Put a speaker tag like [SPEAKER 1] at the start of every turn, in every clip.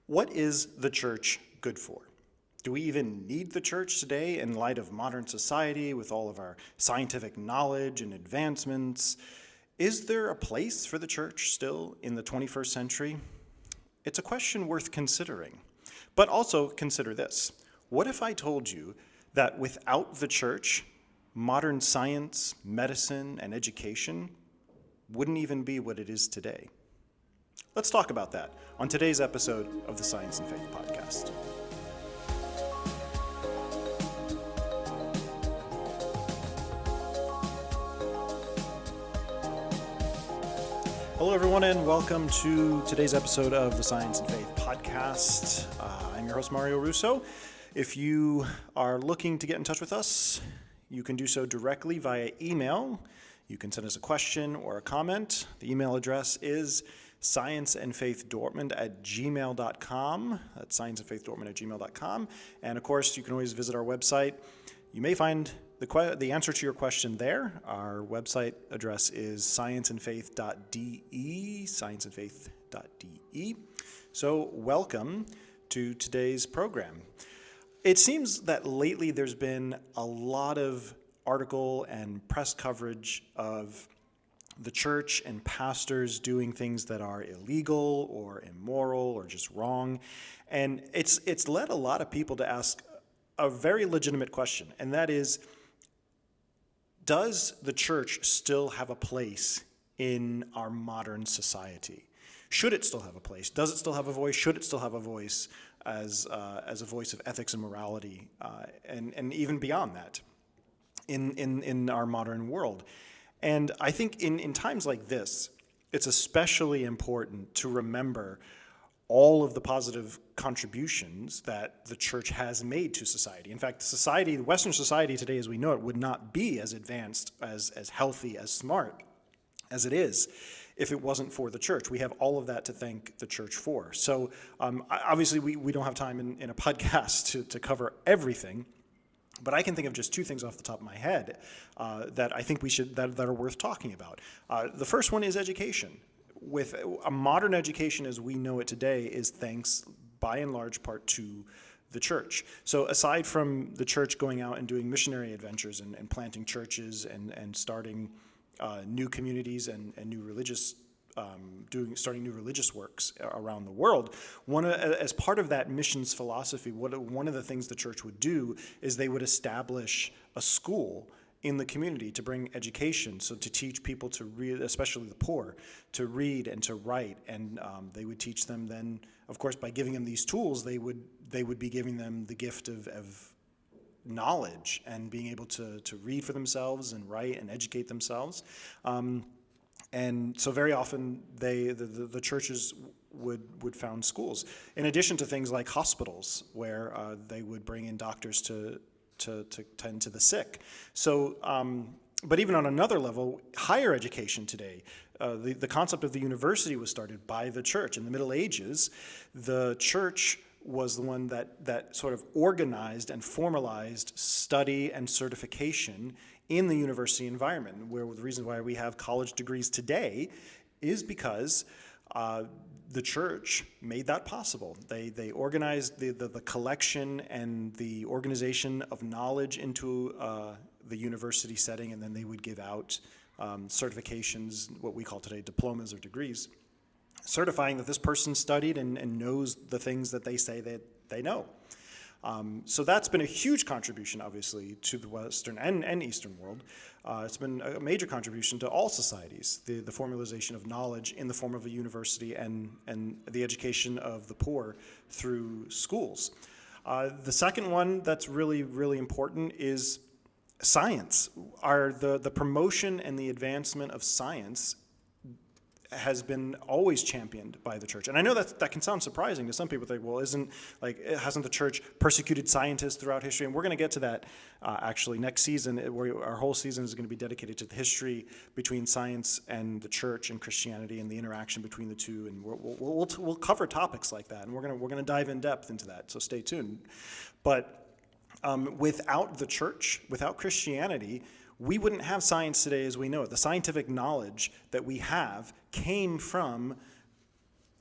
[SPEAKER 1] What is the church good for? Do we even need the church today in light of modern society with all of our scientific knowledge and advancements? Is there a place for the church still in the 21st century? It's a question worth considering. But also consider this. What if I told you that without the church, modern science, medicine, and education wouldn't even be what it is today? Let's talk about that on today's episode of the Science and Faith Podcast. Hello, everyone, and welcome to today's episode of the Science and Faith Podcast. I'm your host, Mario Russo. If you are looking to get in touch with us, you can do so directly via email. You can send us a question or a comment. The email address is scienceandfaithdortmund@gmail.com. That's scienceandfaithdortmund@gmail.com. And of course, you can always visit our website. You may find the answer to your question there. Our website address is scienceandfaith.de, scienceandfaith.de. So welcome to today's program. It seems that lately there's been a lot of article and press coverage of the church and pastors doing things that are illegal or immoral or just wrong. And it's led a lot of people to ask a very legitimate question, and that is, does the church still have a place in our modern society? Should it still have a place? Does it still have a voice? Should it still have a voice as a voice of ethics and morality, and even beyond that in our modern world? And I think in times like this, it's especially important to remember all of the positive contributions that the church has made to society. In fact, Western society today as we know it would not be as advanced, as healthy, as smart as it is if it wasn't for the church. We have all of that to thank the church for. So obviously we don't have time in a podcast to cover everything, but I can think of just two things off the top of my head that I think that are worth talking about. The first one is education. With a modern education as we know it today is thanks by and large part to the church. So aside from the church going out and doing missionary adventures and planting churches and starting new communities and new religious starting new religious works around the world, as part of that missions philosophy, one of the things the church would do is they would establish a school in the community to bring education, so to teach people to read, especially the poor, to read and to write, and they would teach them then, of course, by giving them these tools, they would be giving them the gift of knowledge and being able to read for themselves and write and educate themselves. And so very often the churches would found schools, in addition to things like hospitals, where they would bring in doctors to tend to the sick. So, but even on another level, higher education today, the concept of the university was started by the church. In the Middle Ages, the church was the one that sort of organized and formalized study and certification in the university environment, where the reason why we have college degrees today is because the church made that possible. They organized the collection and the organization of knowledge into the university setting, and then they would give out certifications, what we call today diplomas or degrees, certifying that this person studied and knows the things that they say that they know. So that's been a huge contribution, obviously, to the Western and Eastern world. It's been a major contribution to all societies, the formalization of knowledge in the form of a university and the education of the poor through schools. The second one that's really, really important is science. The promotion and the advancement of science has been always championed by the church. And I know that can sound surprising to some people. Think, well, hasn't the church persecuted scientists throughout history? And we're going to get to that actually next season, where our whole season is going to be dedicated to the history between science and the church and Christianity and the interaction between the two. And we'll cover topics like that, and we're going to dive in depth into that. So stay tuned. But without the church, without Christianity, we wouldn't have science today as we know it. The scientific knowledge that we have came from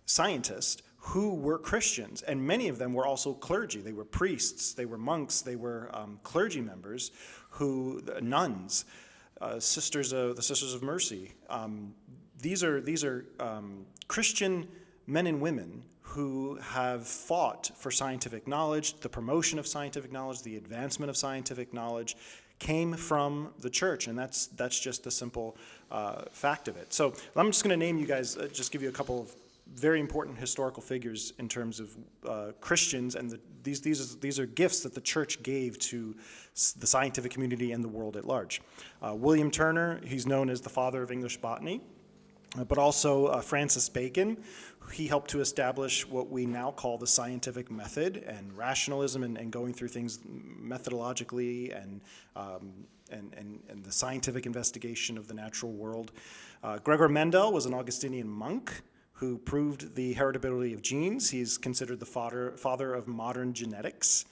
[SPEAKER 1] scientists who were Christians, and many of them were also clergy. They were priests, they were monks, they were clergy members, nuns, the Sisters of Mercy. These are Christian men and women who have fought for scientific knowledge, the promotion of scientific knowledge, the advancement of scientific knowledge, came from the church, and that's just the simple fact of it. So I'm just going to name you guys, just give you a couple of very important historical figures in terms of Christians, and these are gifts that the church gave to the scientific community and the world at large. William Turner, he's known as the father of English botany, but also Francis Bacon. He helped to establish what we now call the scientific method and rationalism, and going through things methodologically and the scientific investigation of the natural world. Gregor Mendel was an Augustinian monk who proved the heritability of genes. He's considered the father of modern genetics.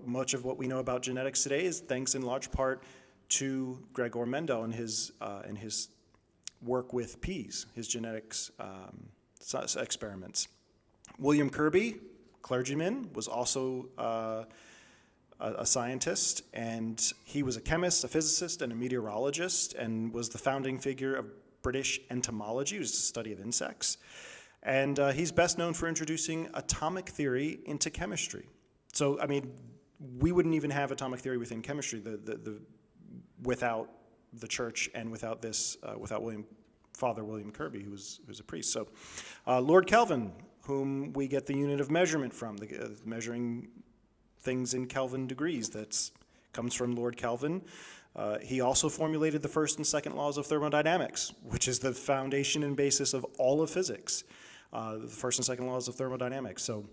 [SPEAKER 1] Much of what we know about genetics today is thanks in large part to Gregor Mendel and his work with peas, his genetics experiments. William Kirby, clergyman, was also a scientist, and he was a chemist, a physicist, and a meteorologist, and was the founding figure of British entomology, which is the study of insects. And he's best known for introducing atomic theory into chemistry. So, I mean, we wouldn't even have atomic theory within chemistry without the church and without Father William Kirby, who's a priest. So, Lord Kelvin, whom we get the unit of measurement from, measuring things in Kelvin degrees, comes from Lord Kelvin. He also formulated the first and second laws of thermodynamics, which is the foundation and basis of all of physics, the first and second laws of thermodynamics. So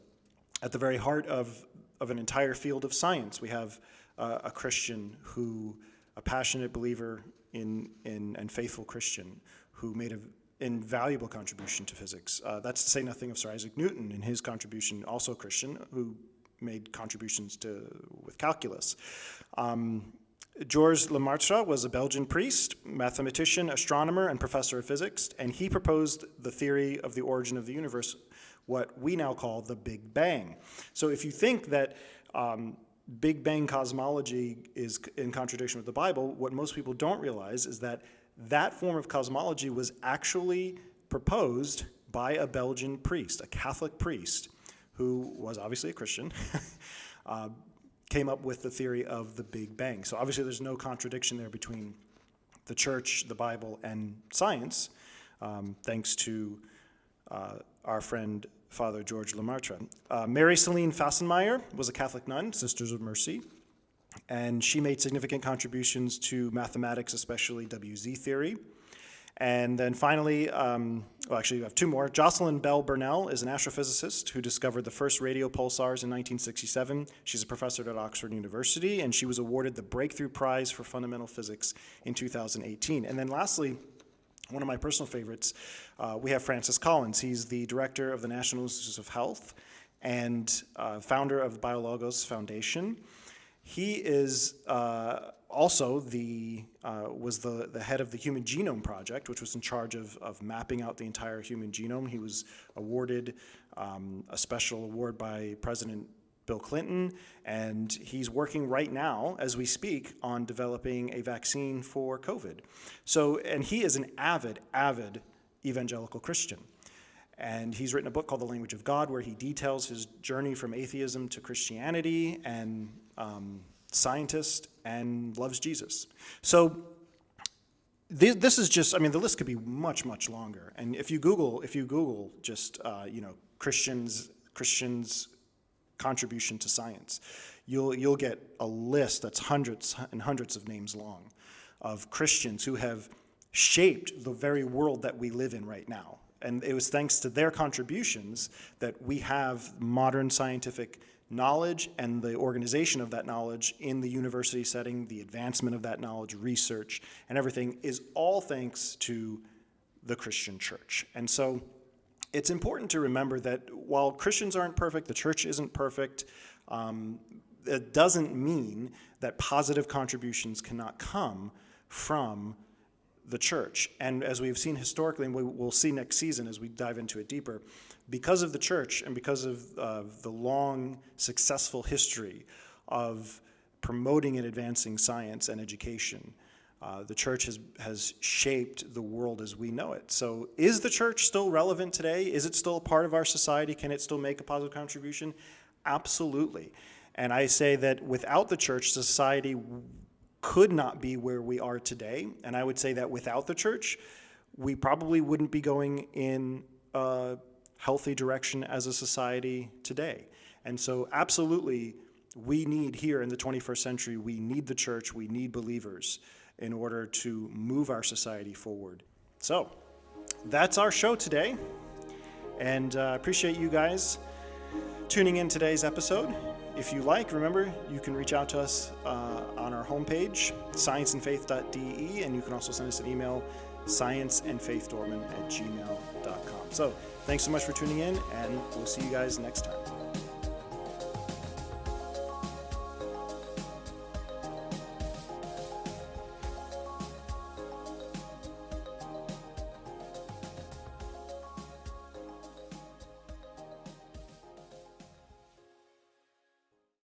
[SPEAKER 1] at the very heart of an entire field of science, we have a Christian a passionate believer and faithful Christian who made an invaluable contribution to physics. That's to say nothing of Sir Isaac Newton and his contribution, also Christian, who made contributions with calculus. Georges Lemaitre was a Belgian priest, mathematician, astronomer, and professor of physics, and he proposed the theory of the origin of the universe, what we now call the Big Bang. So if you think that Big Bang cosmology is in contradiction with the Bible, what most people don't realize is that form of cosmology was actually proposed by a Belgian priest, a Catholic priest, who was obviously a Christian, came up with the theory of the Big Bang. So obviously there's no contradiction there between the church, the Bible, and science, thanks to our friend Father George Lemaitre. Mary Celine Fassenmeyer was a Catholic nun, Sisters of Mercy, and she made significant contributions to mathematics, especially WZ theory. And then finally, actually we have two more. Jocelyn Bell Burnell is an astrophysicist who discovered the first radio pulsars in 1967. She's a professor at Oxford University, and she was awarded the Breakthrough Prize for Fundamental Physics in 2018. And then lastly, one of my personal favorites, we have Francis Collins. He's the director of the National Institutes of Health and founder of the BioLogos Foundation. He is also was the head of the Human Genome Project, which was in charge of mapping out the entire human genome. He was awarded a special award by President Bill Clinton, and he's working right now, as we speak, on developing a vaccine for COVID. So, and he is an avid evangelical Christian. And he's written a book called The Language of God, where he details his journey from atheism to Christianity, and scientist, and loves Jesus. So this is just, I mean, the list could be much, much longer. And if you Google just, Christians contribution to science, you'll get a list that's hundreds and hundreds of names long of Christians who have shaped the very world that we live in right now. And it was thanks to their contributions that we have modern scientific knowledge and the organization of that knowledge in the university setting, the advancement of that knowledge, research, and everything is all thanks to the Christian church. And so it's important to remember that while Christians aren't perfect, the church isn't perfect, it doesn't mean that positive contributions cannot come from the church. And as we've seen historically, and we'll see next season as we dive into it deeper, because of the church and because of the long, successful history of promoting and advancing science and education, the church has shaped the world as we know it. So is the church still relevant today? Is it still a part of our society? Can it still make a positive contribution? Absolutely. And I say that without the church, society could not be where we are today. And I would say that without the church, we probably wouldn't be going in a healthy direction as a society today. And so absolutely, we need here in the 21st century, we need the church, we need believers in order to move our society forward. So that's our show today. And I appreciate you guys tuning in today's episode. If you like, remember, you can reach out to us on our homepage, scienceandfaith.de, and you can also send us an email, scienceandfaithdorman@gmail.com. So thanks so much for tuning in, and we'll see you guys next time.